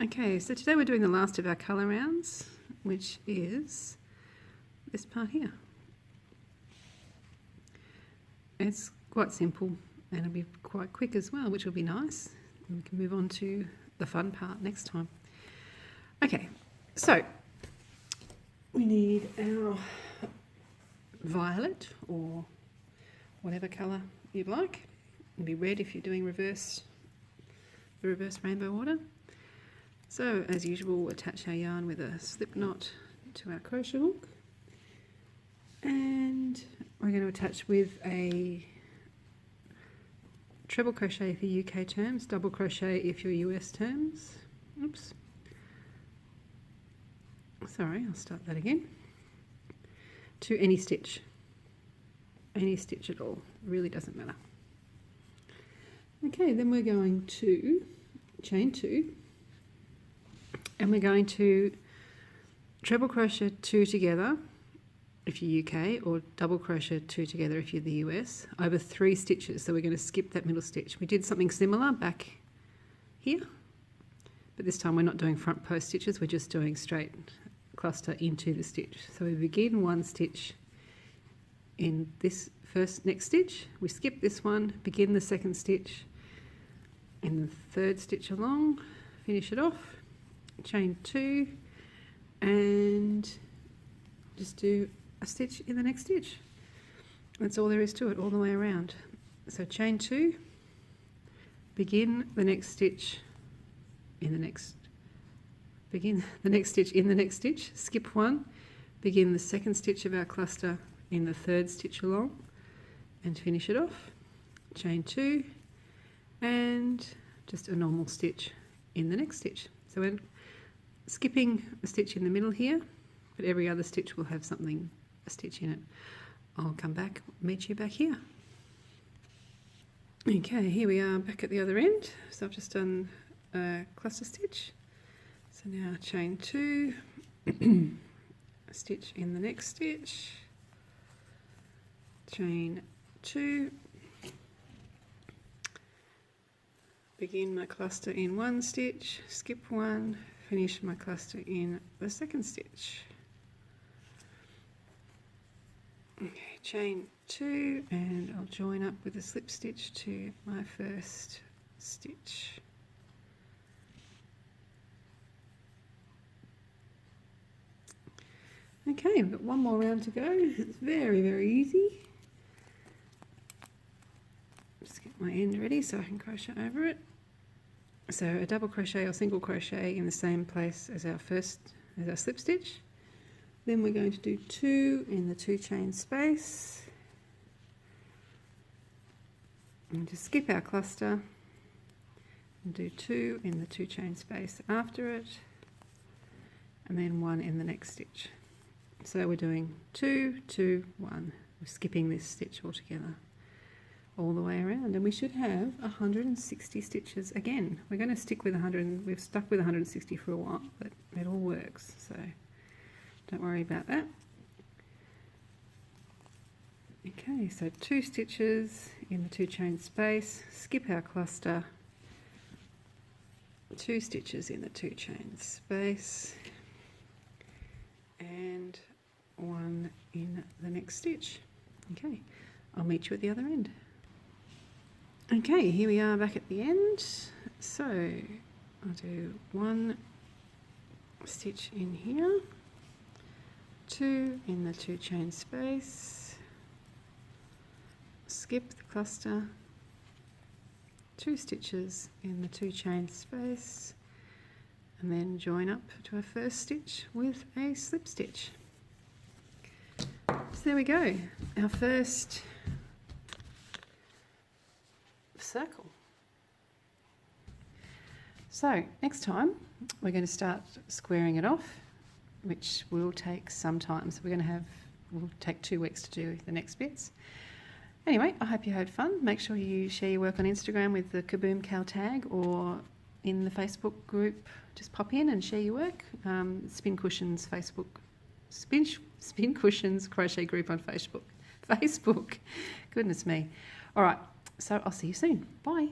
Okay, so today we're doing the last of our colour rounds, which is this part here. It's quite simple and it'll be quite quick as well, which will be nice. And we can move on to the fun part next time. Okay, so we need our violet or whatever colour you'd like. It'll be red if you're doing the reverse rainbow order. So as usual, we'll attach our yarn with a slip knot to our crochet hook, and we're going to attach with a treble crochet for UK terms, double crochet if you're US terms. Oops. Sorry, I'll start that again. To any stitch at all, really doesn't matter. Okay, then we're going to chain 2, and we're going to treble crochet 2 together if you're UK, or double crochet 2 together if you're the US, over 3 stitches. So we're going to skip that middle stitch. We did something similar back here, but this time we're not doing front post stitches, we're just doing straight cluster into the stitch. So we begin one stitch in this next stitch, we skip this one, begin the second stitch in the third stitch along, finish it off, chain 2, and just do a stitch in the next stitch. That's all there is to it, all the way around. So chain 2, begin the next stitch in the next, begin the next stitch in the next stitch, skip 1, begin the second stitch of our cluster in the third stitch along, and finish it off, chain 2, and just a normal stitch in the next stitch. So we're skipping a stitch in the middle here, but every other stitch will have a stitch in it. I'll come back, meet you back here. Okay, here we are back at the other end. So I've just done a cluster stitch. So now chain 2, a stitch in the next stitch, chain 2, begin my cluster in one stitch, skip 1, finish my cluster in the second stitch. Okay, chain 2, and I'll join up with a slip stitch to my first stitch. Okay, we've got one more round to go. It's very, very easy. Just get my end ready so I can crochet over it. So a double crochet or single crochet in the same place as our slip stitch. Then we're going to do 2 in the 2 chain space, and just skip our cluster and do 2 in the 2 chain space after it, and then 1 in the next stitch. So we're doing 2, 2, 1. We're skipping this stitch altogether all the way around, and we should have 160 stitches again. We're going to stick with 100. We've stuck with 160 for a while, but it all works, so don't worry about that. Okay, so 2 stitches in the 2 chain space, skip our cluster, 2 stitches in the 2 chain space, and 1 in the next stitch. Okay, I'll meet you at the other end. Okay, here we are back at the end. So I'll do 1 stitch in here, 2 in the 2 chain space, skip the cluster, 2 stitches in the 2 chain space, and then join up to our first stitch with a slip stitch. So there we go, our first circle. So next time we're going to start squaring it off, which will take some time. So we'll take 2 weeks to do the next bits. Anyway, I hope you had fun. Make sure you share your work on Instagram with the Kaboom Cow tag, or in the Facebook group, just pop in and share your work. Spin Cushions Facebook, Spin Cushions crochet group on Facebook. Goodness me. All right, so I'll see you soon. Bye.